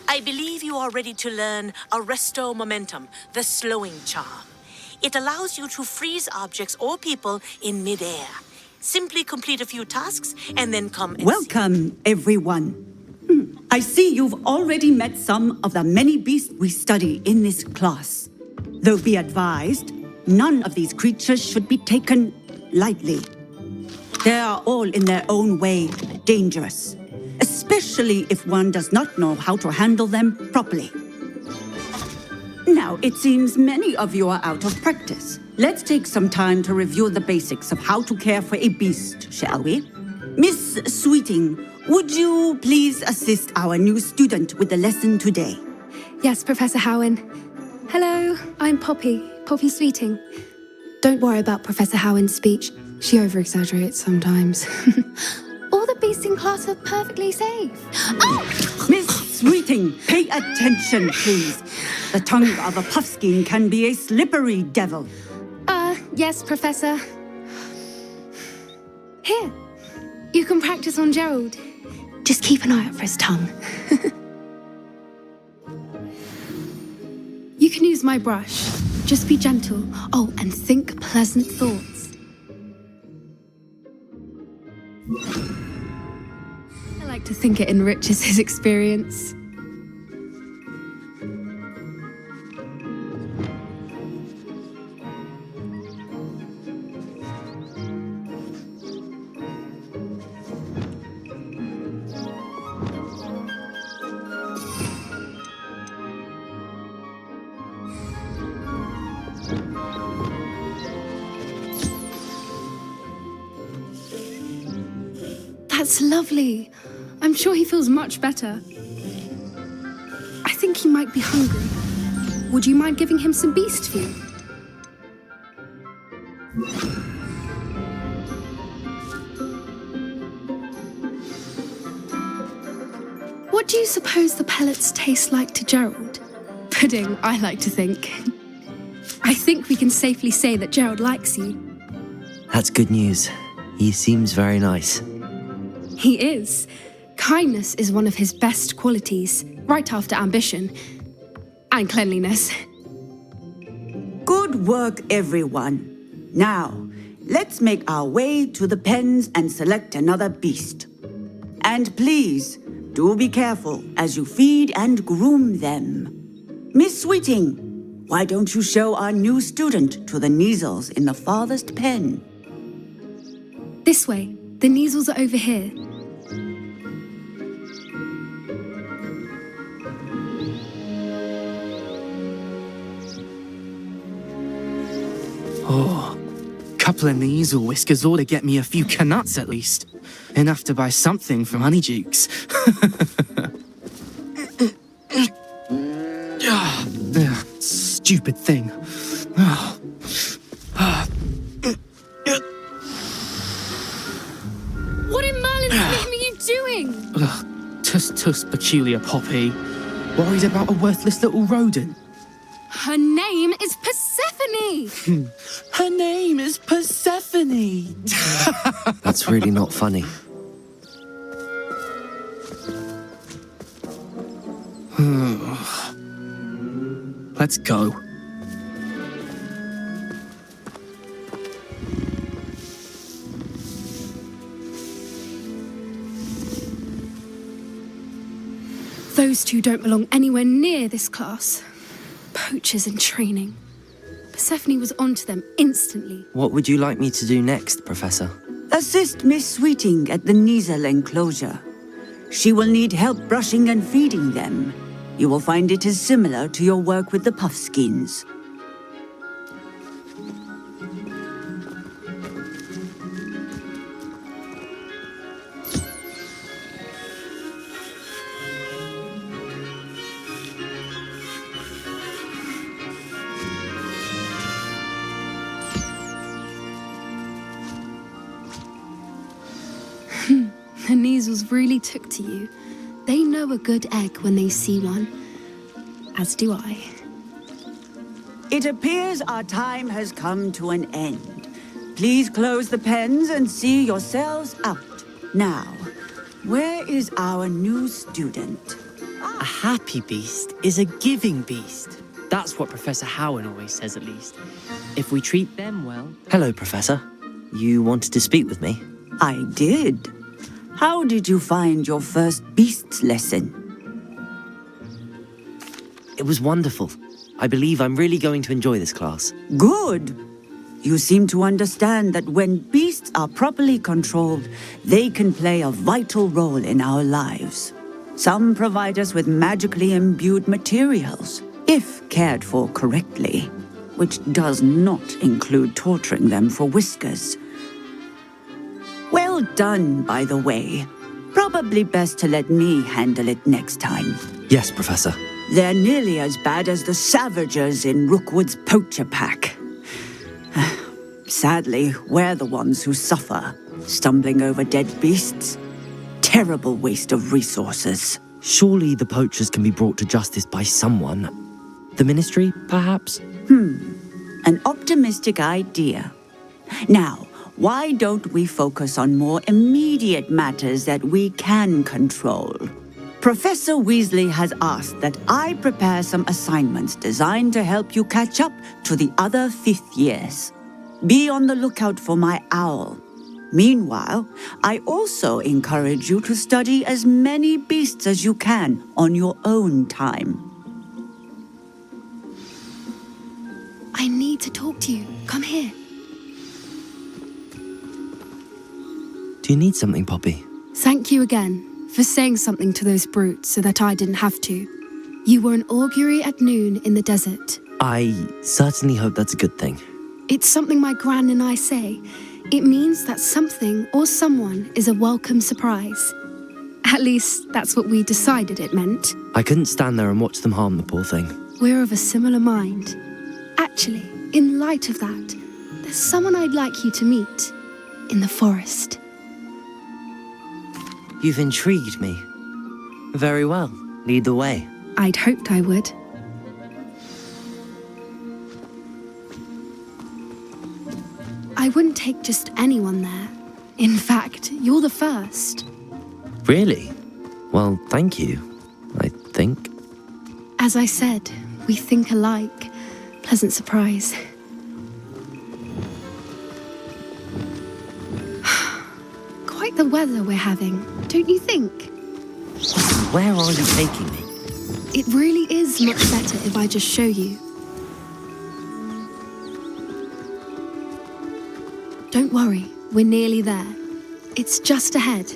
I believe you are ready to learn Arresto Momentum, the slowing charm. It allows you to freeze objects or people in midair. Simply complete a few tasks and then come and Welcome, everyone. I see you've already met some of the many beasts we study in this class. Though be advised, none of these creatures should be taken lightly. They are all in their own way dangerous, especially if one does not know how to handle them properly. Now, it seems many of you are out of practice. Let's take some time to review the basics of how to care for a beast, shall we? Miss Sweeting, would you please assist our new student with the lesson today? Yes, Professor Howen. Hello, I'm Poppy Sweeting. Don't worry about Professor Howen's speech. She over-exaggerates sometimes. All the beasts in class are perfectly safe. Oh! Miss Sweeting, pay attention, please. The tongue of a puffskein can be a slippery devil. Yes, Professor. Here, you can practice on Gerald. Just keep an eye out for his tongue. You can use my brush. Just be gentle. Oh, and think pleasant thoughts. I like to think it enriches his experience. That's lovely. I'm sure he feels much better. I think he might be hungry. Would you mind giving him some beast food? What do you suppose the pellets taste like to Gerald? Pudding, I like to think. I think we can safely say that Gerald likes you. That's good news. He seems very nice. He is. Kindness is one of his best qualities, right after ambition and cleanliness. Good work, everyone. Now, let's make our way to the pens and select another beast. And please, do be careful as you feed and groom them. Miss Sweeting, why don't you show our new student to the Neasels in the farthest pen? This way. The Neasels are over here. Oh, couple of Neasel whiskers ought to get me a few canuts at least. Enough to buy something from Honeydukes. Stupid thing. What in Merlin's name are you doing? Tuss, peculiar Poppy. Worried about a worthless little rodent. Her name is Persephone! Her name is Persephone! That's really not funny. Let's go. Those two don't belong anywhere near this class. Poachers in training. Persephone was onto them instantly. What would you like me to do next, Professor? Assist Miss Sweeting at the Neasel enclosure. She will need help brushing and feeding them. You will find it is similar to your work with the Puffskins. The Neasels really took to you. They know a good egg when they see one. As do I. It appears our time has come to an end. Please close the pens and see yourselves out. Now, where is our new student? A happy beast is a giving beast. That's what Professor Howen always says, at least. If we treat them well... Hello, Professor. You wanted to speak with me? I did. How did you find your first beasts lesson? It was wonderful. I believe I'm really going to enjoy this class. Good. You seem to understand that when beasts are properly controlled, they can play a vital role in our lives. Some provide us with magically imbued materials, if cared for correctly, which does not include torturing them for whiskers. Well done, by the way. Probably best to let me handle it next time. Yes, Professor. They're nearly as bad as the Savagers in Rookwood's poacher pack. Sadly, we're the ones who suffer, stumbling over dead beasts. Terrible waste of resources. Surely the poachers can be brought to justice by someone. The Ministry, perhaps? An optimistic idea. Now, why don't we focus on more immediate matters that we can control? Professor Weasley has asked that I prepare some assignments designed to help you catch up to the other fifth years. Be on the lookout for my owl. Meanwhile, I also encourage you to study as many beasts as you can on your own time. I need to talk to you. Come here. Do you need something, Poppy? Thank you again for saying something to those brutes so that I didn't have to. You were an augury at noon in the desert. I certainly hope that's a good thing. It's something my gran and I say. It means that something or someone is a welcome surprise. At least, that's what we decided it meant. I couldn't stand there and watch them harm the poor thing. We're of a similar mind. Actually, in light of that, there's someone I'd like you to meet. In the forest. You've intrigued me. Very well. Lead the way. I'd hoped I would. I wouldn't take just anyone there. In fact, you're the first. Really? Well, thank you, I think. As I said, we think alike. Pleasant surprise. Quite the weather we're having, don't you think? Where are you taking me? It really is much better if I just show you. Don't worry, we're nearly there. It's just ahead.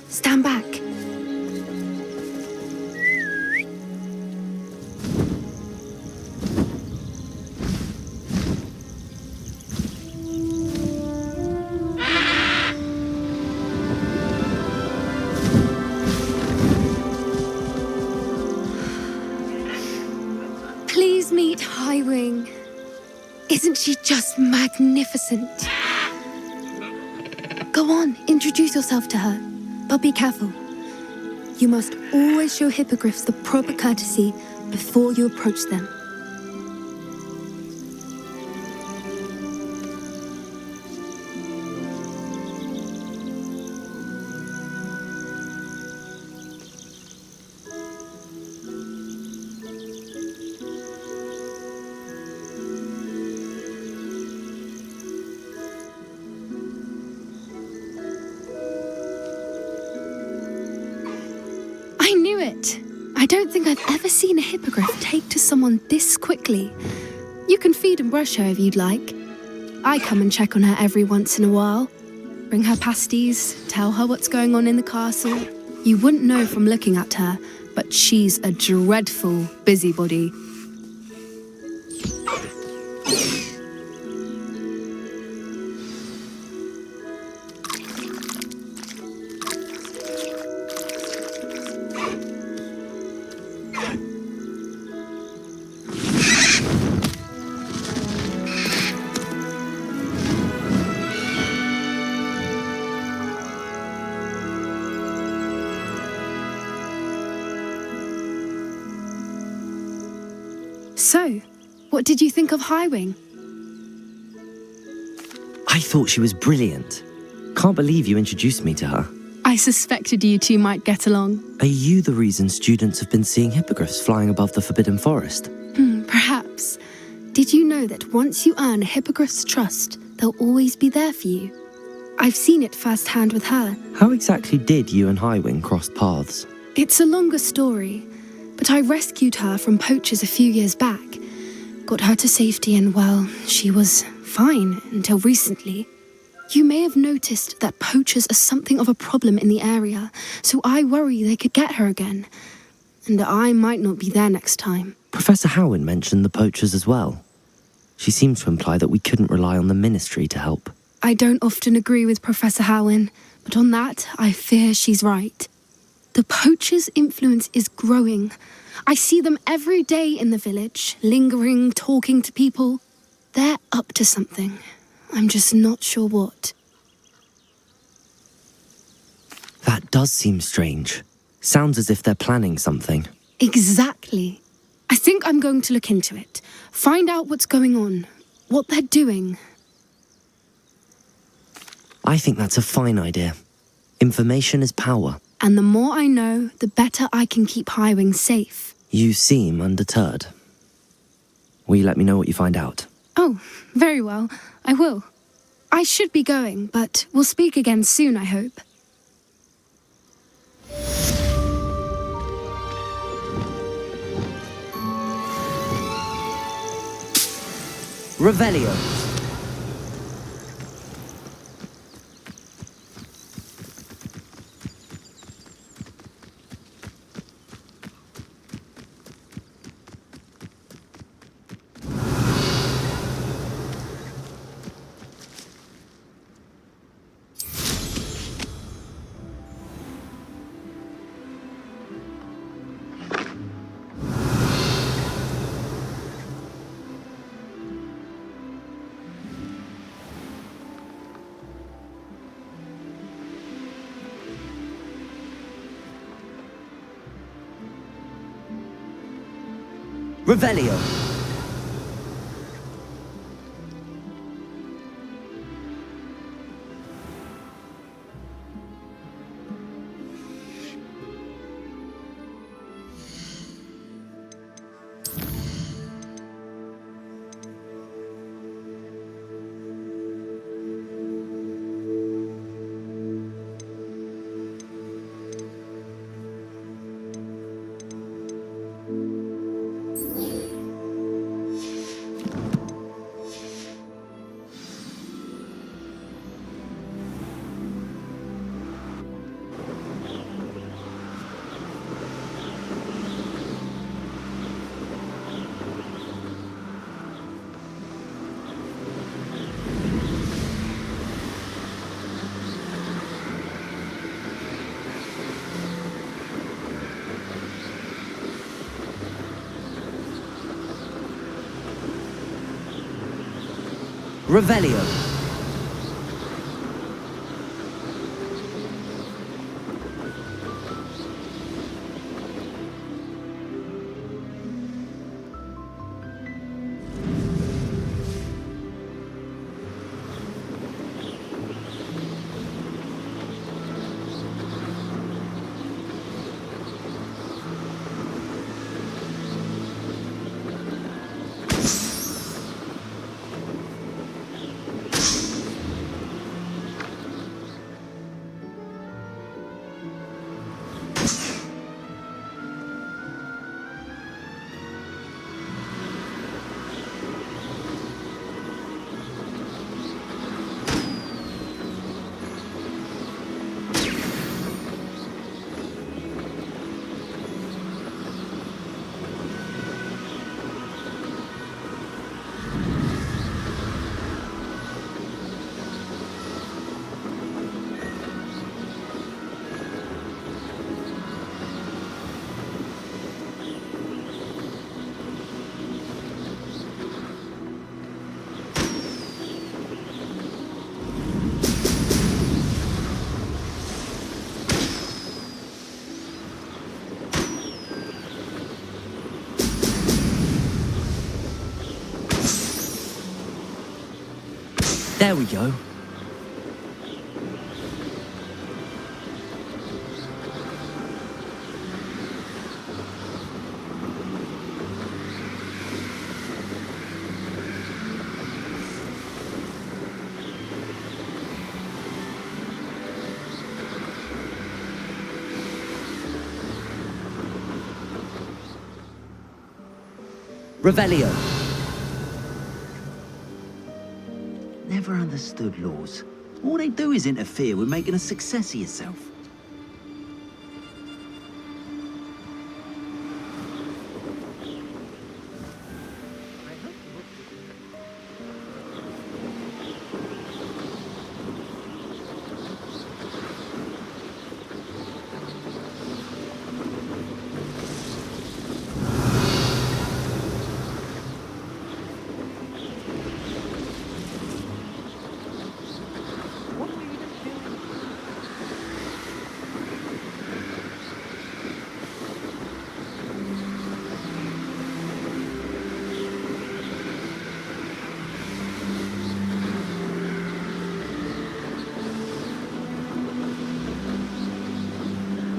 Stand back. Please meet Highwing. Isn't she just magnificent? Go on, introduce yourself to her. But be careful. You must always show hippogriffs the proper courtesy before you approach them. I knew it! I don't think I've ever seen a hippogriff take to someone this quickly. You can feed and brush her if you'd like. I come and check on her every once in a while. Bring her pasties, tell her what's going on in the castle. You wouldn't know from looking at her, but she's a dreadful busybody. So, what did you think of Highwing? I thought she was brilliant. Can't believe you introduced me to her. I suspected you two might get along. Are you the reason students have been seeing hippogriffs flying above the Forbidden Forest? Perhaps. Did you know that once you earn a hippogriff's trust, they'll always be there for you? I've seen it firsthand with her. How exactly did you and Highwing cross paths? It's a longer story, but I rescued her from poachers a few years back. Got her to safety and, well, she was fine until recently. You may have noticed that poachers are something of a problem in the area, so I worry they could get her again. And I might not be there next time. Professor Howen mentioned the poachers as well. She seemed to imply that we couldn't rely on the Ministry to help. I don't often agree with Professor Howen, but on that, I fear she's right. The poachers' influence is growing. I see them every day in the village, lingering, talking to people. They're up to something. I'm just not sure what. That does seem strange. Sounds as if they're planning something. Exactly. I think I'm going to look into it. Find out what's going on, what they're doing. I think that's a fine idea. Information is power. And the more I know, the better I can keep Highwing safe. You seem undeterred. Will you let me know what you find out? Oh, very well. I will. I should be going, but we'll speak again soon, I hope. Revelio. Revelio. Revelio. There we go. Revelio. Never understood laws. All they do is interfere with making a success of yourself.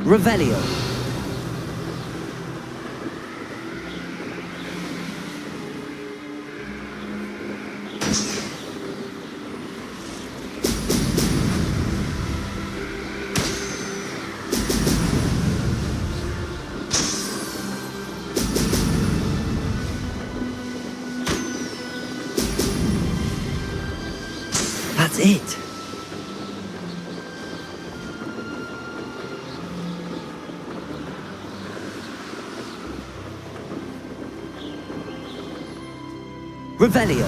Revelio. That's it. Revelio.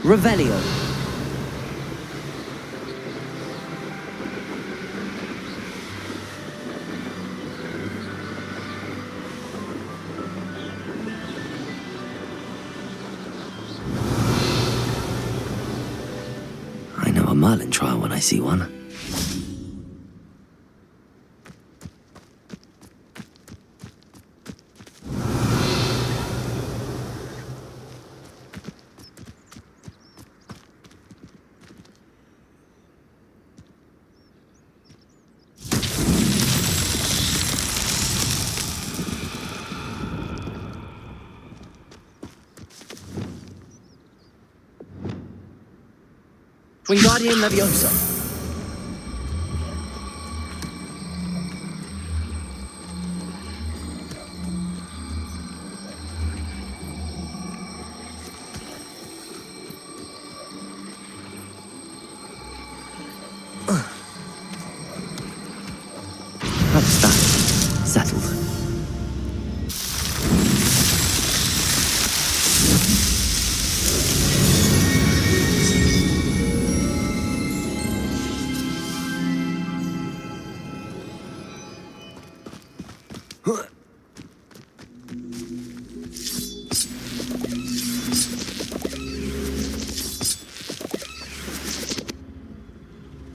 Revelio. I know a Merlin trial when I see one. Wingardium Leviosa. That's that. Settled.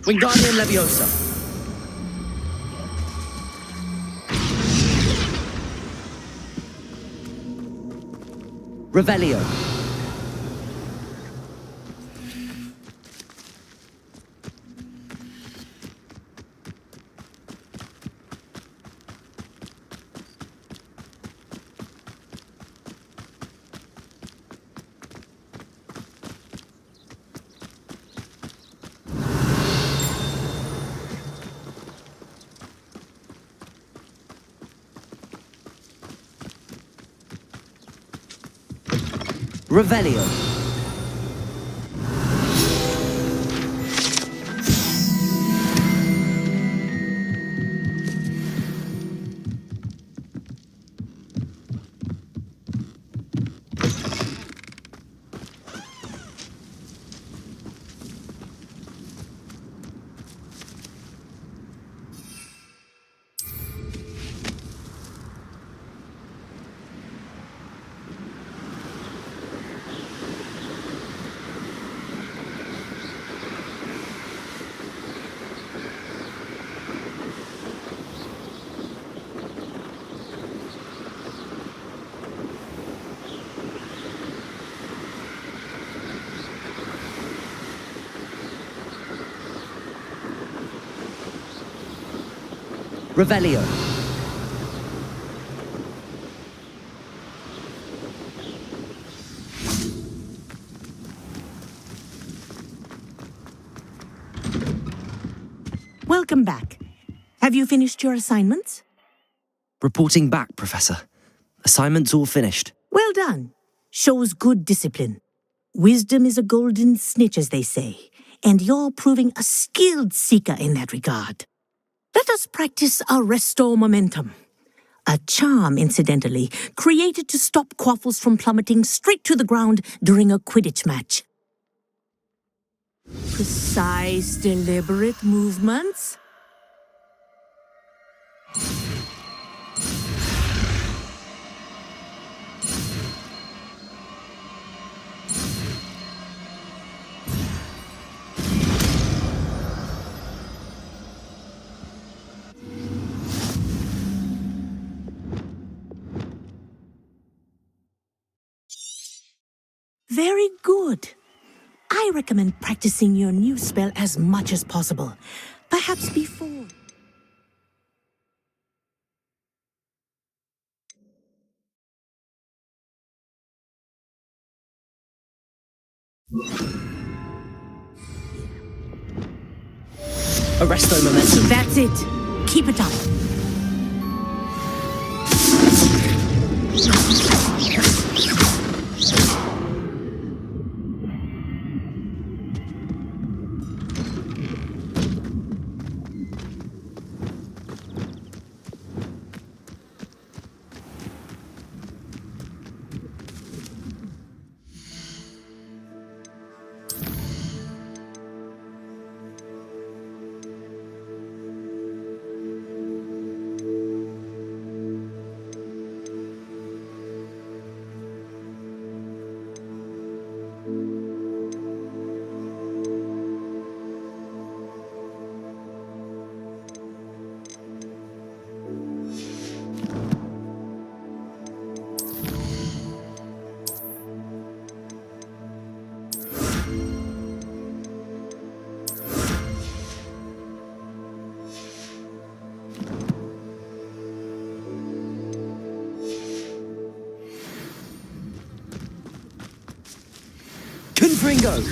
Wingardium Leviosa. Revelio. Revelio. Revelio. Welcome back. Have you finished your assignments? Reporting back, Professor. Assignments all finished. Well done. Shows good discipline. Wisdom is a golden snitch, as they say, and you're proving a skilled seeker in that regard. Let us practice our Restore Momentum. A charm, incidentally, created to stop Quaffles from plummeting straight to the ground during a Quidditch match. Precise, deliberate movements. Very good. I recommend practicing your new spell as much as possible. Perhaps before. Arresto Momentum. That's it. Keep it up. Confringo.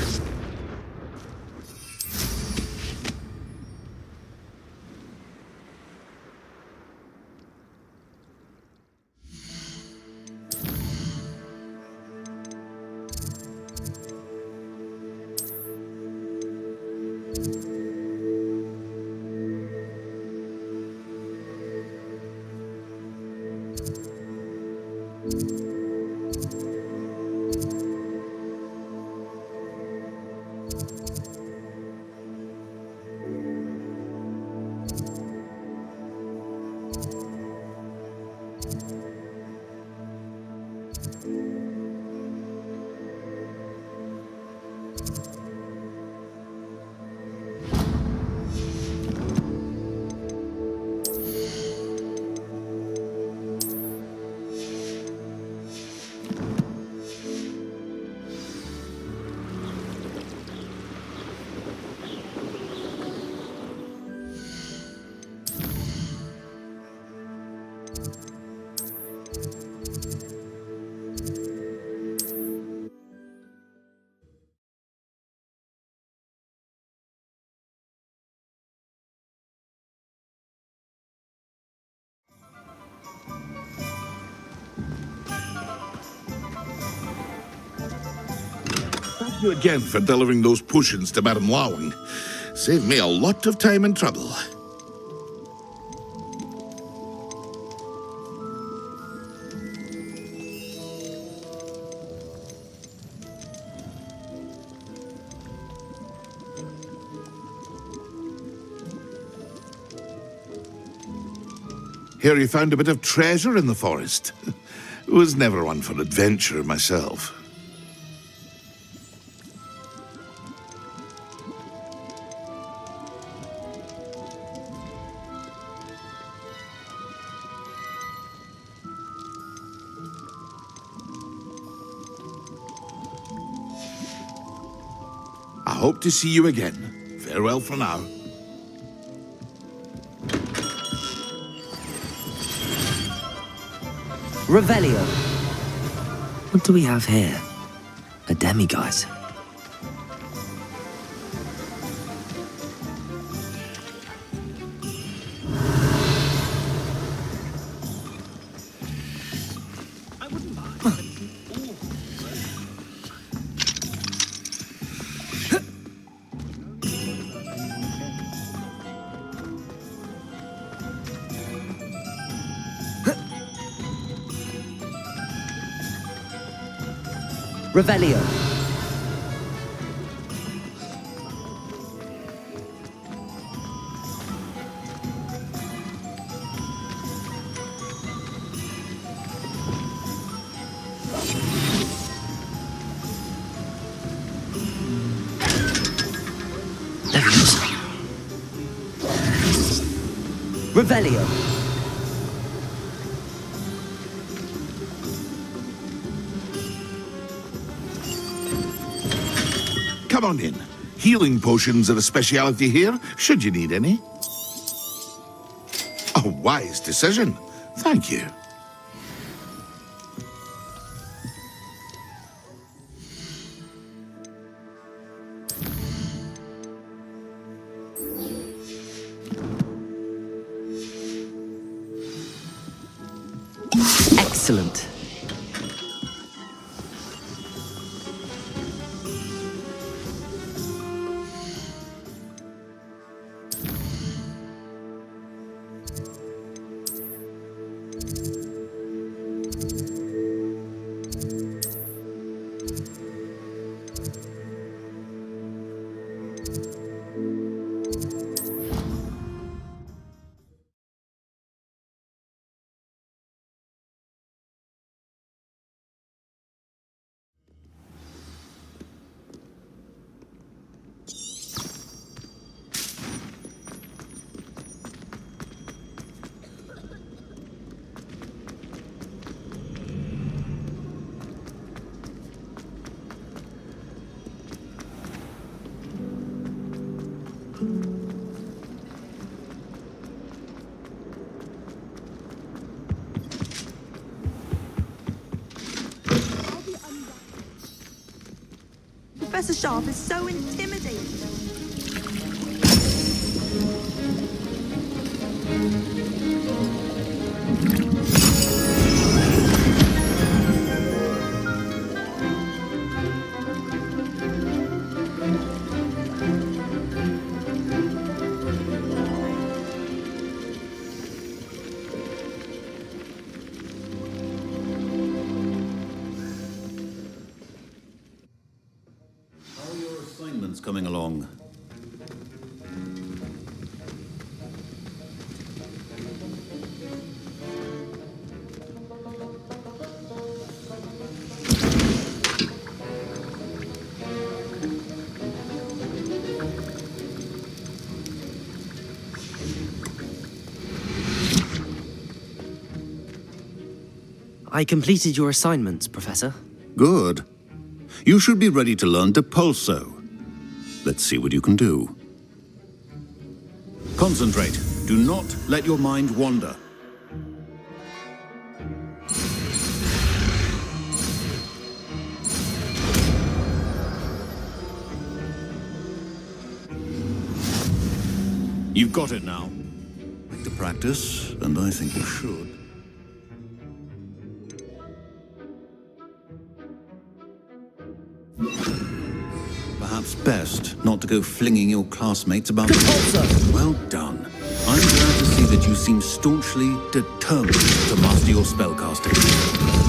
You again for delivering those potions to Madame Lawing. Saved me a lot of time and trouble. Here you found a bit of treasure in the forest. Was never one for adventure myself. I hope to see you again. Farewell for now. Revelio. What do we have here? A demiguise. Revelio. There he is. Revelio. Come on in. Healing potions are a speciality here, should you need any. A wise decision. Thank you. Excellent. Professor Sharp is so intimidating. Coming along. I completed your assignments, Professor. Good. You should be ready to learn Depulso. Let's see what you can do. Concentrate. Do not let your mind wander. You've got it now. Like to practice, and I think you should. perhaps best not to go flinging your classmates about. Compulso! Well done. I'm glad to see that you seem staunchly determined to master your spellcasting.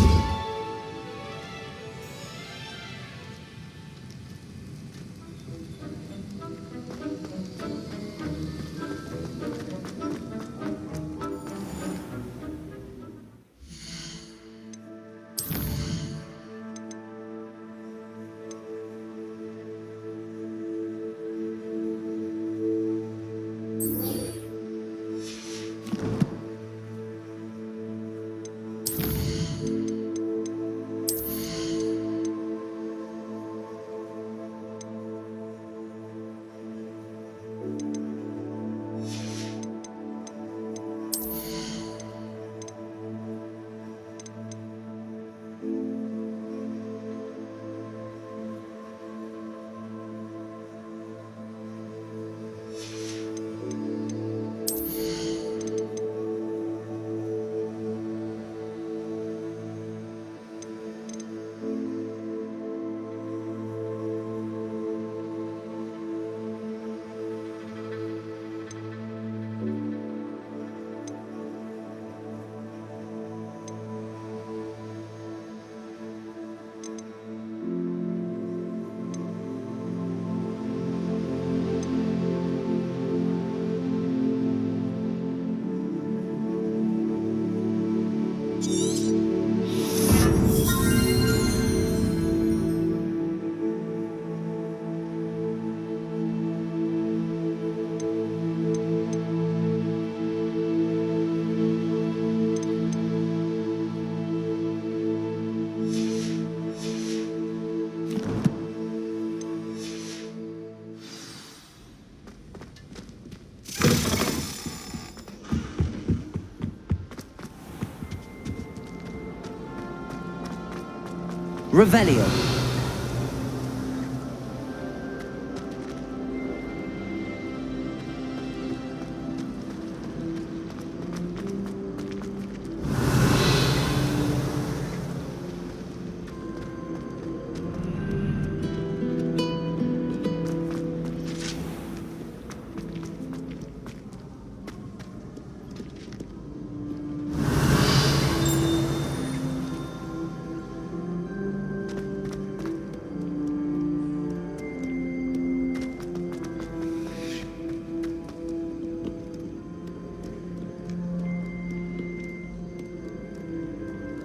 Revelio.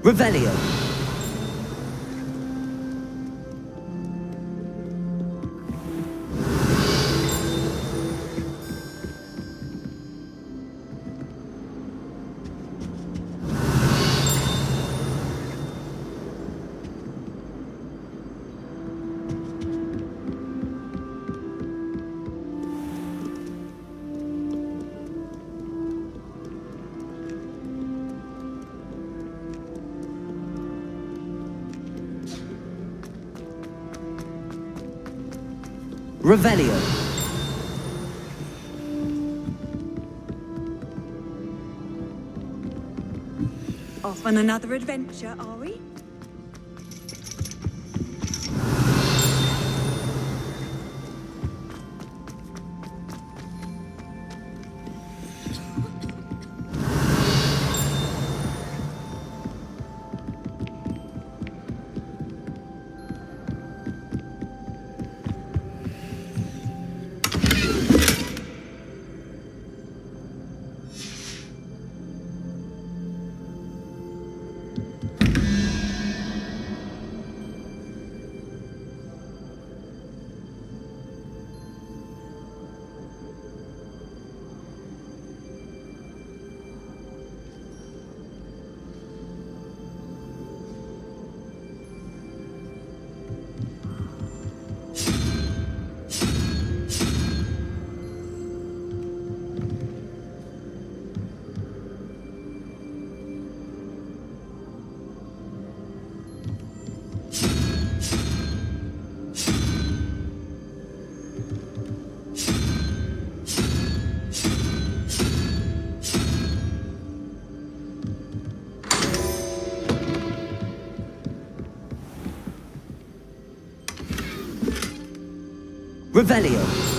Revelio. Revelio. Off on another adventure, are we? Revelio.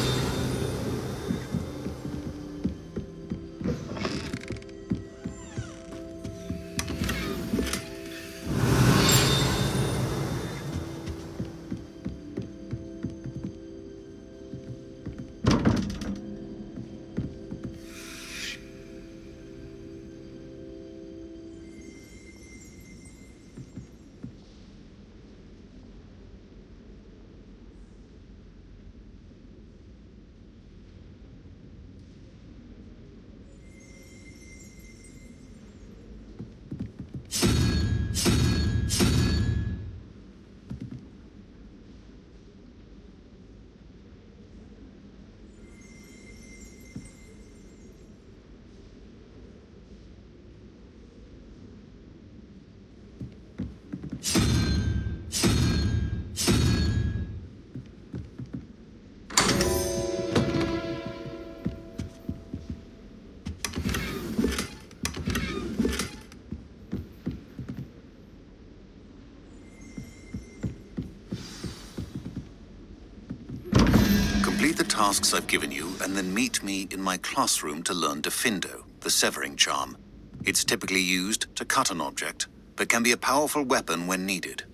Complete the tasks I've given you, and then meet me in my classroom to learn Defindo, the severing charm. It's typically used to cut an object, but can be a powerful weapon when needed.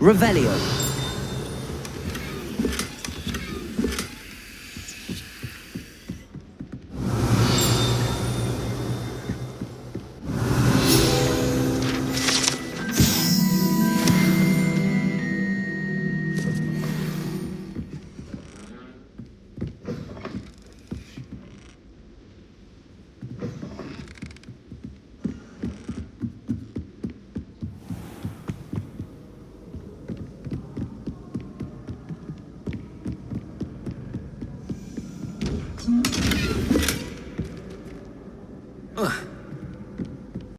Revelio.